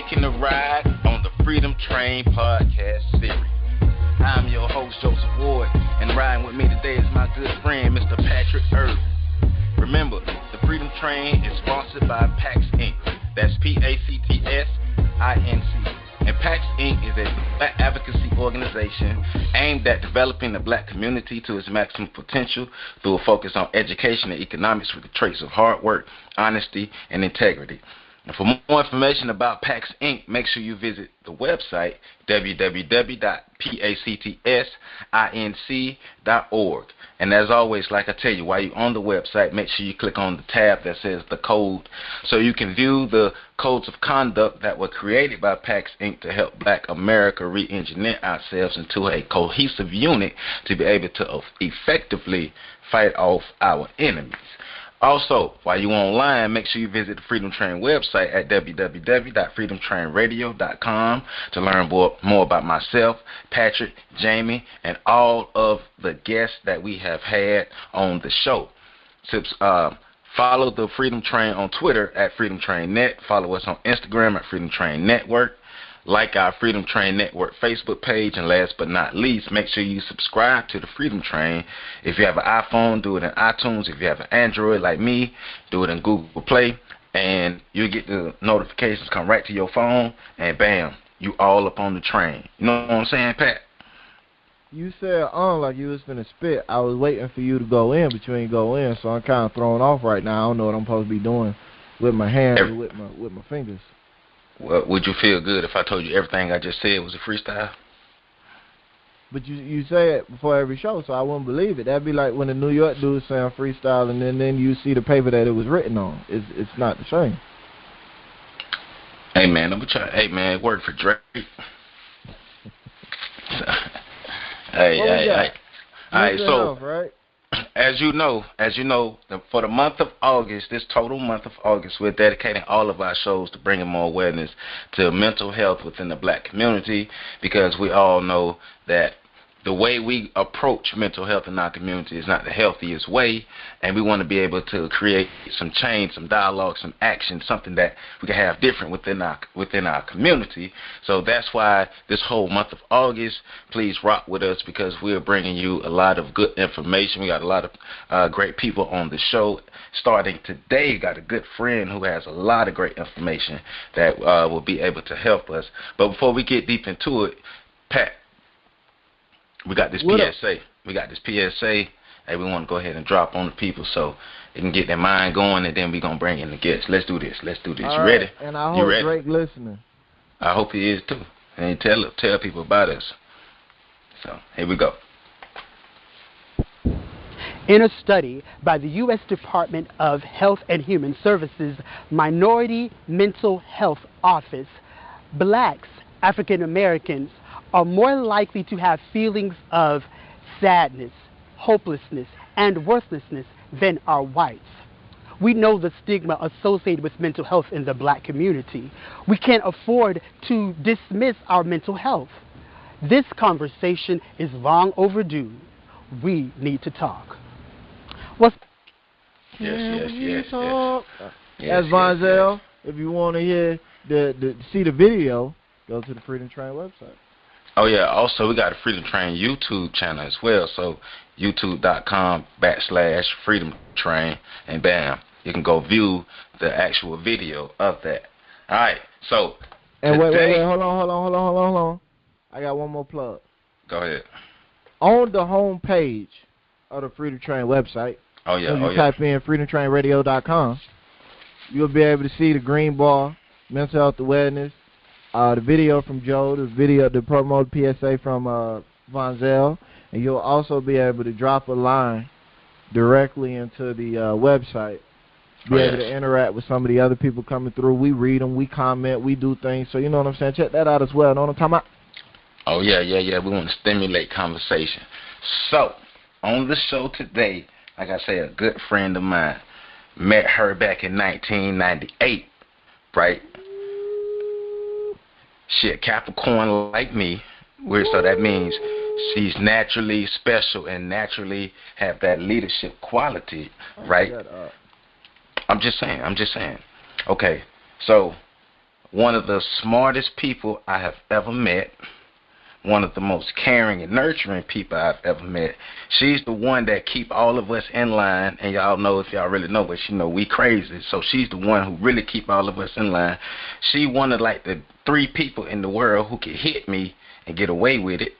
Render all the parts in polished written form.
taking a ride on the Freedom Train podcast series. I'm your host, Joseph Ward, and riding with me today is my good friend, Mr. Patrick Irvin. Remember, the Freedom Train is sponsored by PAX Inc. That's PACTS-INC. And PAX Inc. is a black advocacy organization aimed at developing the black community to its maximum potential through a focus on education and economics with the traits of hard work, honesty, and integrity. And for more information about PAX Inc., make sure you visit the website www.pactsinc.org. And as always, like I tell you, while you're on the website, make sure you click on the tab that says the code so you can view the codes of conduct that were created by PAX Inc. to help Black America re-engineer ourselves into a cohesive unit to be able to effectively fight off our enemies. Also, while you're online, make sure you visit the Freedom Train website at www.freedomtrainradio.com to learn more about myself, Patrick, Jamie, and all of the guests that we have had on the show. Follow the Freedom Train on Twitter at Freedom Train Net. Follow us on Instagram at Freedom Train Network. Like our Freedom Train Network Facebook page, and last but not least, make sure you subscribe to the Freedom Train. If you have an iPhone, do it in iTunes. If you have an Android like me, do it in Google Play, and you'll get the notifications come right to your phone, and bam, you all up on the train. You know what I'm saying, Pat? You said like you was finna spit. I was waiting for you to go in, but you ain't go in, so I'm kind of thrown off right now. I don't know what I'm supposed to be doing with my hands or with my fingers. Well, would you feel good if I told you everything I just said was a freestyle? But you say it before every show, so I wouldn't believe it. That'd be like when the New York dudes saying freestyle, and then you see the paper that it was written on. It's not the same. Hey man, I'm trying. Hey man, it worked for Drake. Hey. All right, so right? As you know, for the month of August, this total month of August, we're dedicating all of our shows to bringing more awareness to mental health within the black community, because we all know that the way we approach mental health in our community is not the healthiest way, and we want to be able to create some change, some dialogue, some action, something that we can have different within our community. So that's why this whole month of August, please rock with us, because we're bringing you a lot of good information. We got a lot of great people on the show. Starting today, got a good friend who has a lot of great information that will be able to help us. But before we get deep into it, Pat, we got this PSA. We got this PSA. Hey, we want to go ahead and drop on the people so they can get their mind going, and then we're going to bring in the guests. Let's do this. You ready? And I hope Drake listening. I hope he is too. And tell people about us. So, here we go. In a study by the U.S. Department of Health and Human Services Minority Mental Health Office, blacks, African Americans, are more likely to have feelings of sadness, hopelessness, and worthlessness than are whites. We know the stigma associated with mental health in the black community. We can't afford to dismiss our mental health. This conversation is long overdue. We need to talk. Yes. As Vonzel, if you want to hear see the video, go to the Freedom Train website. Oh, yeah. Also, we got a Freedom Train YouTube channel as well. So, youtube.com/Freedom Train. And bam, you can go view the actual video of that. All right. So, and wait. Hold on. I got one more plug. Go ahead. On the home page of the Freedom Train website, type in freedomtrainradio.com, you'll be able to see the green bar, mental health awareness, the video from Joe, the promoted PSA from Vonzel, and you'll also be able to drop a line directly into the website. Be able to interact with some of the other people coming through. We read them, we comment, we do things. So you know what I'm saying? Check that out as well. Know what I'm talking about? Oh, yeah. We want to stimulate conversation. So, on the show today, like I say, a good friend of mine. Met her back in 1998, right? She a Capricorn like me, so that means she's naturally special and naturally have that leadership quality, right? I'm just saying. Okay, so one of the smartest people I have ever met, one of the most caring and nurturing people I've ever met. She's the one that keep all of us in line, and y'all know, if y'all really know, but she know we crazy, so she's the one who really keep all of us in line. She one of like the 3 people in the world who could hit me and get away with it.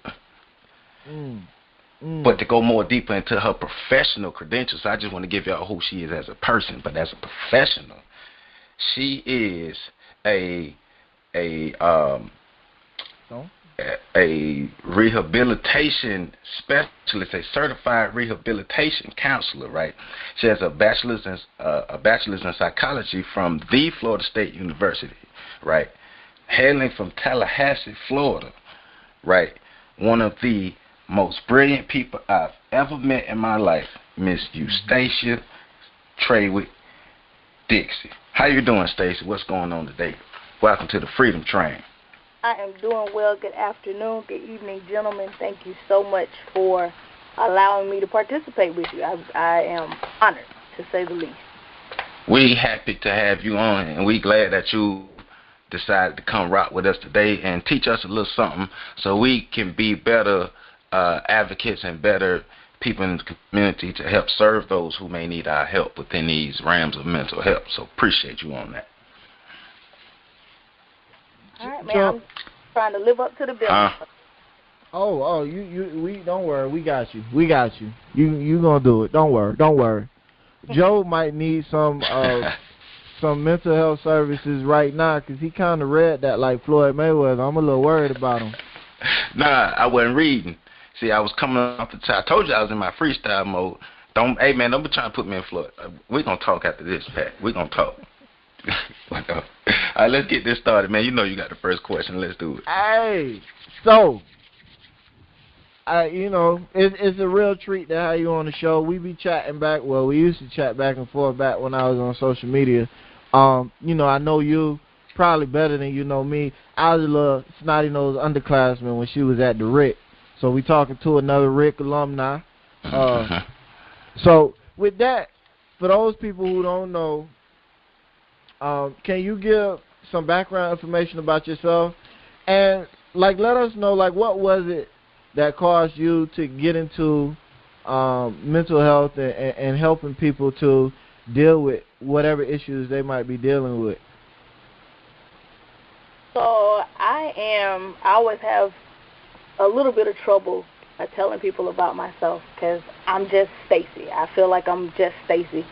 But to go more deeper into her professional credentials, I just want to give y'all who she is as a person, but as a professional, she is a rehabilitation specialist, a certified rehabilitation counselor, right? She has a bachelor's in psychology from the Florida State University, right? Hailing from Tallahassee, Florida, right? One of the most brilliant people I've ever met in my life, Miss Eustacia Trawick Dixie. How you doing, Stacey? What's going on today? Welcome to the Freedom Train. I am doing well. Good afternoon, good evening, gentlemen. Thank you so much for allowing me to participate with you. I am honored, to say the least. We happy to have you on, and we glad that you decided to come rock with us today and teach us a little something so we can be better advocates and better people in the community to help serve those who may need our help within these realms of mental health. So appreciate you on that. All right, man. I'm trying to live up to the bill. We don't worry. We got you. You gonna do it. Don't worry. Joe might need some mental health services right now because he kind of read that like Floyd Mayweather. I'm a little worried about him. Nah, I wasn't reading. See, I was coming off the top. I told you I was in my freestyle mode. Hey man, don't be trying to put me in Floyd. We're gonna talk after this, Pat. We're gonna talk. All right, let's get this started, man. You know you got the first question. Let's do it. Hey, so, it's a real treat to have you on the show. We be chatting back. Well, we used to chat back and forth back when I was on social media. I know you probably better than you know me. I was a little snotty-nosed underclassman when she was at the RIC. So we talking to another RIC alumni. So with that, for those people who don't know, can you give some background information about yourself? And, let us know, what was it that caused you to get into mental health and helping people to deal with whatever issues they might be dealing with? So I always have a little bit of trouble telling people about myself because I'm just Stacey. I feel like I'm just Stacey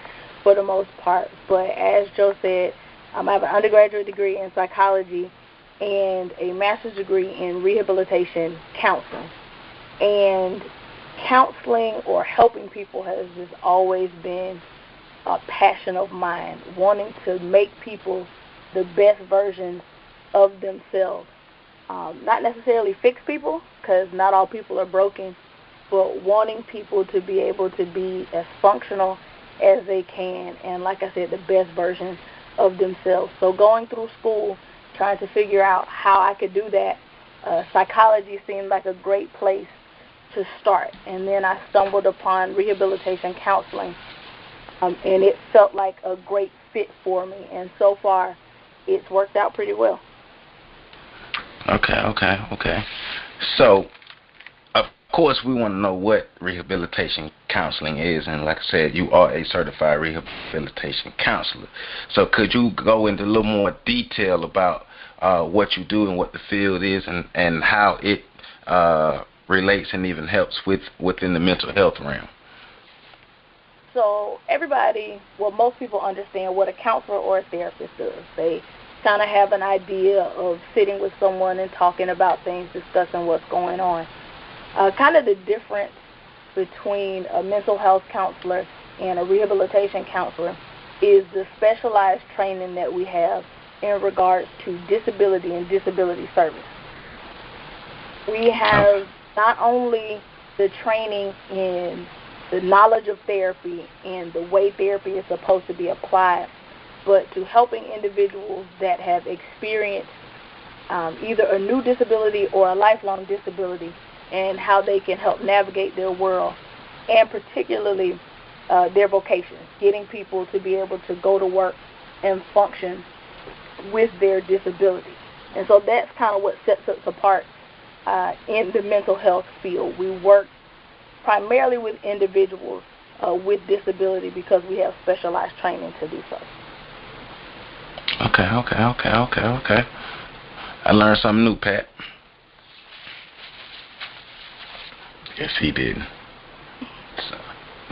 for the most part. But as Joe said, I have an undergraduate degree in psychology and a master's degree in rehabilitation counseling. And counseling or helping people has just always been a passion of mine, wanting to make people the best versions of themselves. Not necessarily fix people, because not all people are broken, but wanting people to be able to be as functional as they can, and like I said, the best version of themselves. So going through school, trying to figure out how I could do that, psychology seemed like a great place to start. And then I stumbled upon rehabilitation counseling, and it felt like a great fit for me. And so far, it's worked out pretty well. Okay. So, of course, we want to know what rehabilitation counseling is, and like I said, you are a certified rehabilitation counselor. So could you go into a little more detail about what you do and what the field is and how it relates and even helps within the mental health realm? So most people understand what a counselor or a therapist does. They kind of have an idea of sitting with someone and talking about things, discussing what's going on. Kind of the difference between a mental health counselor and a rehabilitation counselor is the specialized training that we have in regards to disability and disability service. We have not only the training in the knowledge of therapy and the way therapy is supposed to be applied, but to helping individuals that have experienced either a new disability or a lifelong disability and how they can help navigate their world, and particularly their vocations, getting people to be able to go to work and function with their disability. And so that's kind of what sets us apart in the mental health field. We work primarily with individuals with disability because we have specialized training to do so. Okay. I learned something new, Pat. Yes, he did.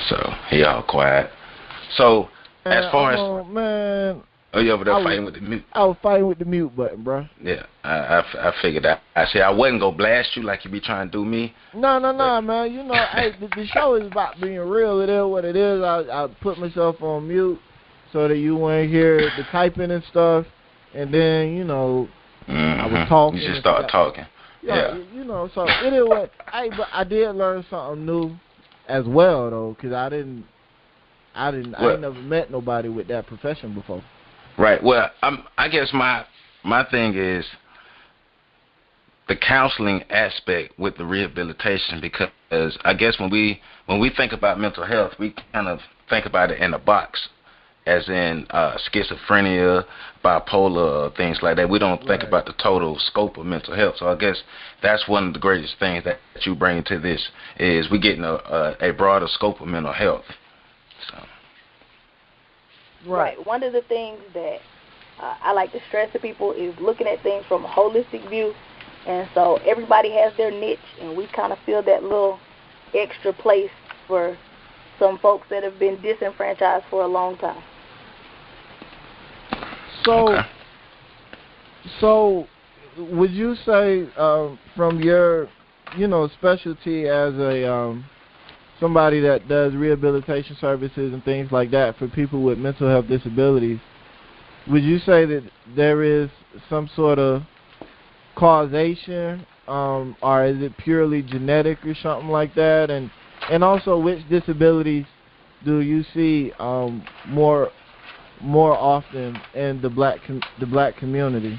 So he all quiet. So as far as man. Oh, you over there fighting with the mute? I was fighting with the mute button, bro. Yeah, I figured that. I said I wasn't gonna blast you like you be trying to do me. No, man. You know, hey, the show is about being real. It is what it is. I put myself on mute so that you wouldn't hear the typing and stuff. And then, you know, I was talking. You just start talking. Yeah. You know, so it is what. But I did learn something new as well, though, because I ain't never met nobody with that profession before. Right. Well, I guess my thing is the counseling aspect with the rehabilitation, because I guess when we think about mental health, we kind of think about it in a box, as in schizophrenia, bipolar, things like that. We don't think about the total scope of mental health. So I guess that's one of the greatest things that you bring to this is we getting a broader scope of mental health. So. Right. One of the things that I like to stress to people is looking at things from a holistic view. And so everybody has their niche, and we kind of fill that little extra place for some folks that have been disenfranchised for a long time. So would you say from your, specialty as a somebody that does rehabilitation services and things like that for people with mental health disabilities, would you say that there is some sort of causation, or is it purely genetic or something like that? And also, which disabilities do you see more often in the black community?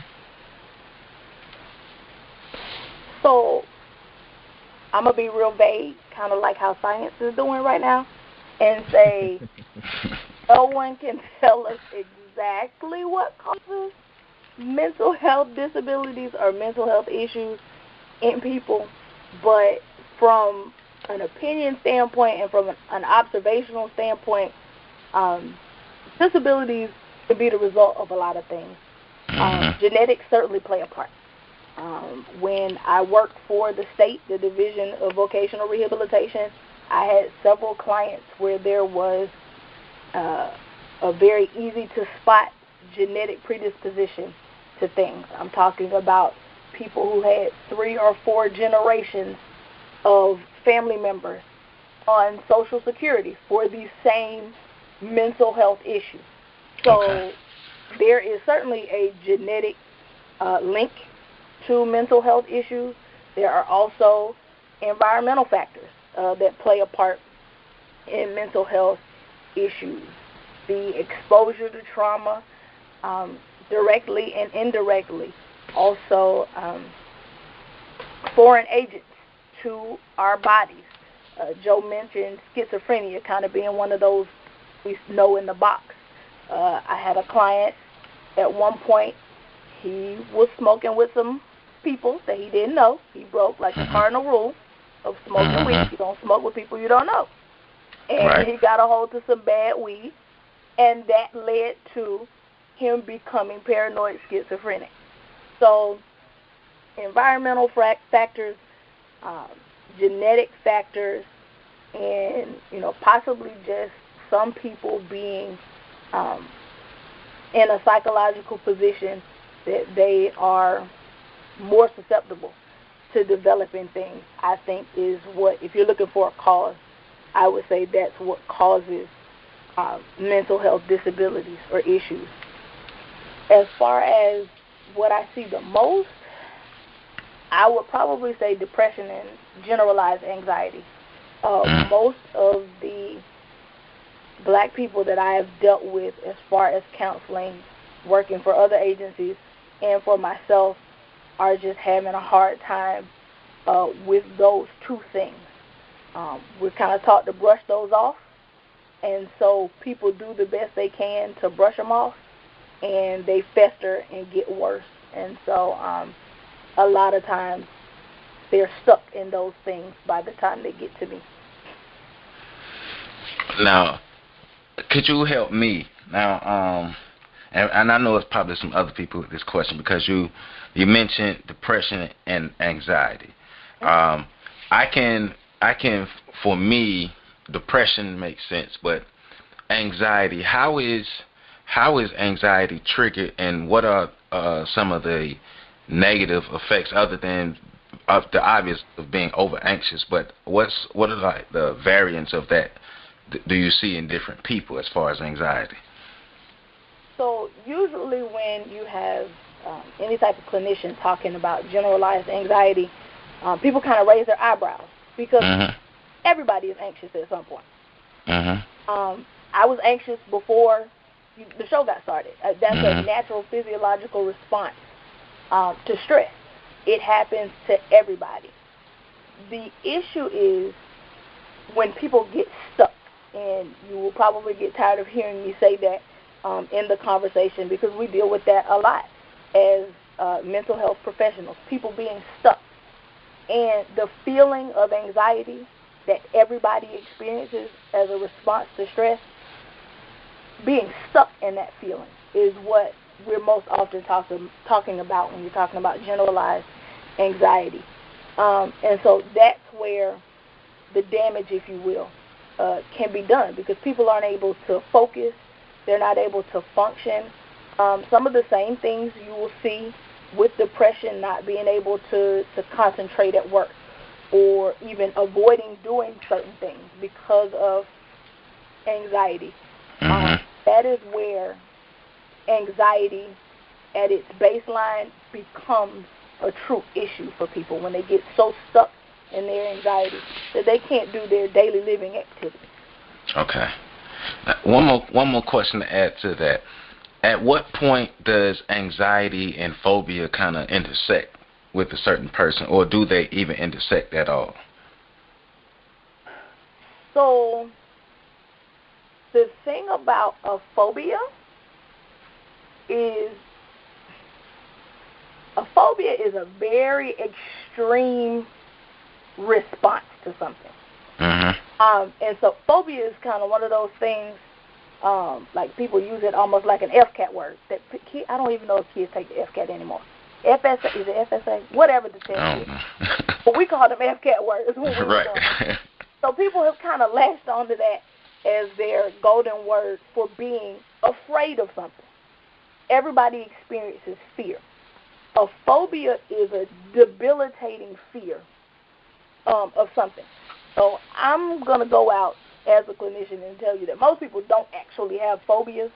So I'm going to be real vague, kind of like how science is doing right now, and say no one can tell us exactly what causes mental health disabilities or mental health issues in people, but from an opinion standpoint and from an observational standpoint, disabilities can be the result of a lot of things. Genetics certainly play a part. When I worked for the state, the Division of Vocational Rehabilitation, I had several clients where there was a very easy to spot genetic predisposition to things. I'm talking about people who had 3 or 4 generations of family members on Social Security for the same mental health issue. So there is certainly a genetic link to mental health issues. There are also environmental factors that play a part in mental health issues. The exposure to trauma, directly and indirectly. Also, foreign agents to our bodies. Joe mentioned schizophrenia kind of being one of those we know in the box. I had a client at one point, he was smoking with some people that he didn't know. He broke like the cardinal rule of smoking weed. You don't smoke with people you don't know. And he got a hold of some bad weed, and that led to him becoming paranoid schizophrenic. So environmental factors, genetic factors, and possibly just some people being in a psychological position that they are more susceptible to developing things, I think is what, if you're looking for a cause, I would say that's what causes mental health disabilities or issues. As far as what I see the most, I would probably say depression and generalized anxiety. Most of the black people that I have dealt with as far as counseling, working for other agencies, and for myself, are just having a hard time with those two things. We're kind of taught to brush those off, and so people do the best they can to brush them off, and they fester and get worse. And so a lot of times they're stuck in those things by the time they get to me. Now, could you help me? Now, and I know it's probably some other people with this question, because you mentioned depression and anxiety. I can, for me, depression makes sense, but anxiety, how is anxiety triggered, and what are some of the negative effects other than the obvious of being over anxious? But what are like the variants of that do you see in different people as far as anxiety? So usually when you have any type of clinician talking about generalized anxiety, people kind of raise their eyebrows, because everybody is anxious at some point. I was anxious before the show got started. That's a natural physiological response to stress. It happens to everybody. The issue is when people get stuck, and you will probably get tired of hearing me say that in the conversation, because we deal with that a lot as mental health professionals, people being stuck. And the feeling of anxiety that everybody experiences as a response to stress, being stuck in that feeling is what we're most often talking about when you're talking about generalized anxiety. And so that's where the damage, if you will, can be done, because people aren't able to focus. They're not able to function. Some of the same things you will see with depression, not being able to concentrate at work, or even avoiding doing certain things because of anxiety. That is where anxiety at its baseline becomes a true issue for people, when they get so stuck in their anxiety that they can't do their daily living activities. Okay. Now, one more question to add to that. At what point does anxiety and phobia kind of intersect with a certain person, or do they even intersect at all? So the thing about a phobia is a very extreme response to something. And so phobia is kind of one of those things, like people use it almost like an FCAT word. That I don't even know if kids take the FCAT anymore. FSA, is it FSA? Whatever the test is. But we call them FCAT words. Right. So people have kind of latched onto that as their golden word for being afraid of something. Everybody experiences fear. A phobia is a debilitating fear of something. So I'm going to go out as a clinician and tell you that most people don't actually have phobias.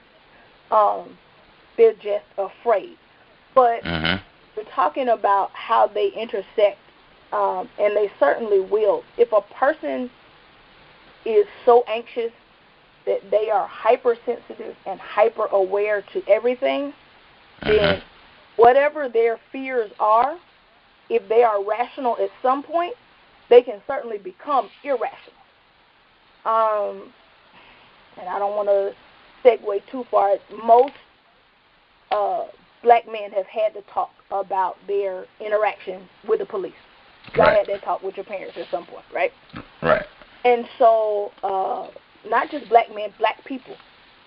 They're just afraid. But we're talking about how they intersect, and they certainly will. If a person is so anxious that they are hypersensitive and hyper-aware to everything, then whatever their fears are, if they are rational at some point, they can certainly become irrational. And I don't want to segue too far. Most black men have had to talk about their interaction with the police. Y'all had that talk with your parents at some point, right? Right. And so not just black men, black people.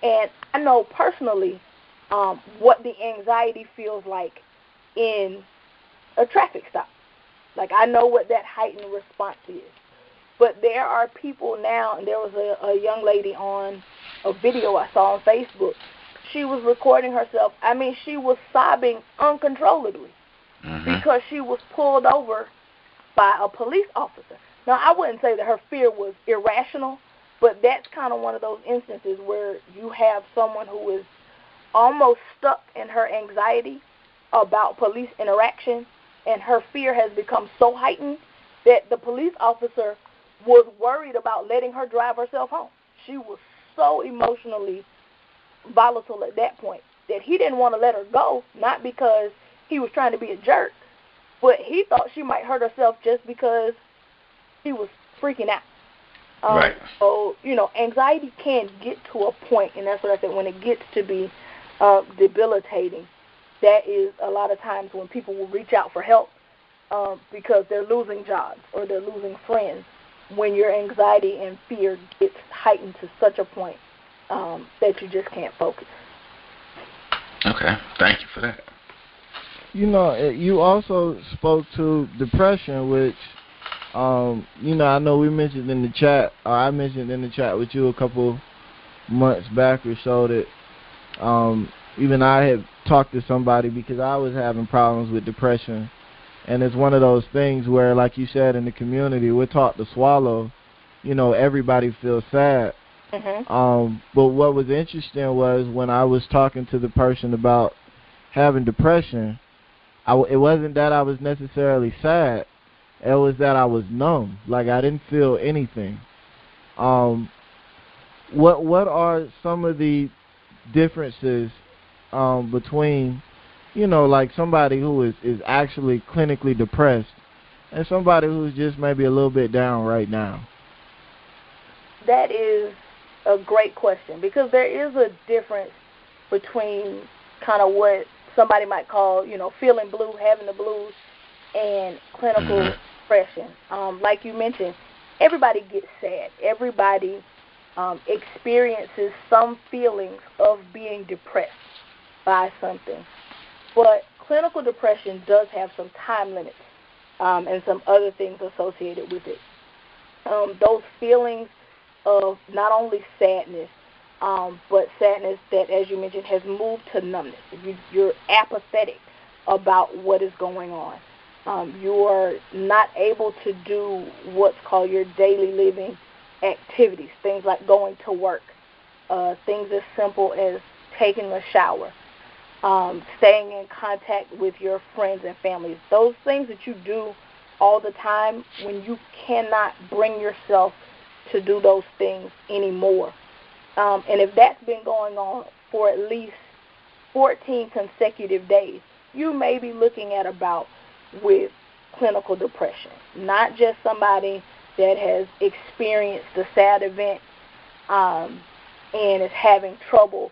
And I know personally what the anxiety feels like in a traffic stop. Like, I know what that heightened response is. But there are people now, and there was a young lady on a video I saw on Facebook. She was recording herself. I mean, she was sobbing uncontrollably because she was pulled over by a police officer. Now, I wouldn't say that her fear was irrational, but that's kind of one of those instances where you have someone who is almost stuck in her anxiety about police interaction, and her fear has become so heightened that the police officer was worried about letting her drive herself home. She was so emotionally volatile at that point that he didn't want to let her go, not because he was trying to be a jerk, but he thought she might hurt herself just because she was freaking out. Right. So, anxiety can get to a point, and that's what I said, when it gets to be debilitating. That is a lot of times when people will reach out for help because they're losing jobs or they're losing friends, when your anxiety and fear gets heightened to such a point that you just can't focus. Okay, thank you for that. You know, you also spoke to depression, which, you know, I know we mentioned in the chat, or I mentioned in the chat with you a couple months back or so that even I had talked to somebody because I was having problems with depression. And it's one of those things where, like you said, in the community, we're taught to swallow. You know, everybody feels sad. Mm-hmm. But what was interesting was when I was talking to the person about having depression, it wasn't that I was necessarily sad. It was that I was numb. Like, I didn't feel anything. What are some of the differences between, you know, like somebody who is actually clinically depressed and somebody who's just maybe a little bit down right now? That is a great question, because there is a difference between kind of what somebody might call, you know, feeling blue, having the blues, and clinical depression. Like you mentioned, everybody gets sad. Everybody experiences some feelings of being depressed by something. But clinical depression does have some time limits and some other things associated with it. Those feelings of not only sadness, but sadness that, as you mentioned, has moved to numbness. You're apathetic about what is going on. You are not able to do what's called your daily living activities, things like going to work, things as simple as taking a shower, staying in contact with your friends and family. Those things that you do all the time, when you cannot bring yourself to do those things anymore. And if that's been going on for at least 14 consecutive days, you may be looking at about with clinical depression, not just somebody that has experienced a sad event and is having trouble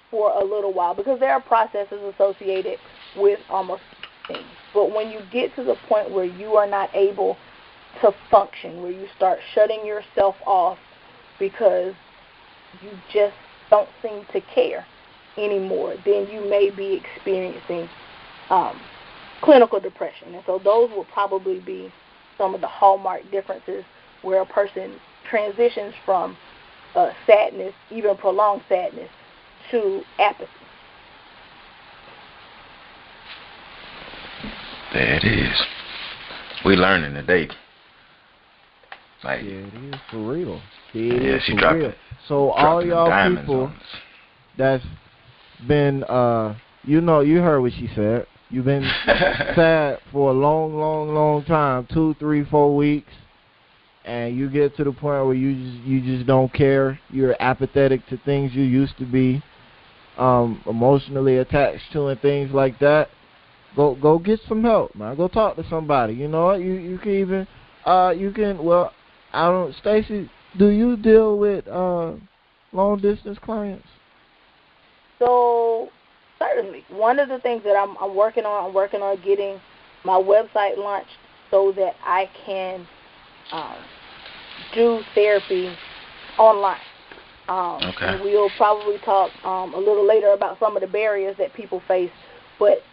for a little while, because there are processes associated with almost things. But when you get to the point where you are not able to function, where you start shutting yourself off because you just don't seem to care anymore, then you may be experiencing clinical depression. And so those will probably be some of the hallmark differences where a person transitions from sadness, even prolonged sadness, to apathy. There it is. We learning today. Like, yeah, it is for real. Yeah, she dropped it. So all y'all people that's been, you know, you heard what she said. You've been sad for a long time, 2, 3, 4 weeks, and you get to the point where you just don't care. You're apathetic to things you used to be emotionally attached to and things like that. Go get some help, man. Go talk to somebody. You know what? You can even well, I don't. Stacy, do you deal with long distance clients? So certainly, one of the things that I'm working on getting my website launched so that I can do therapy online. Okay. And we'll probably talk a little later about some of the barriers that people face, but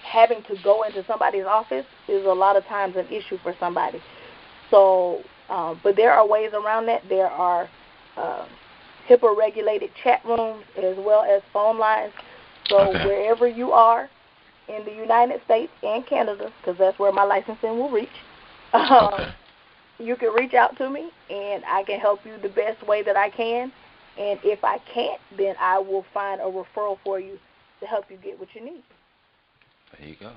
having to go into somebody's office is a lot of times an issue for somebody. So, but there are ways around that. There are HIPAA-regulated chat rooms as well as phone lines. So wherever you are in the United States and Canada, because that's where my licensing will reach, you can reach out to me, and I can help you the best way that I can. And if I can't, then I will find a referral for you to help you get what you need. There you go.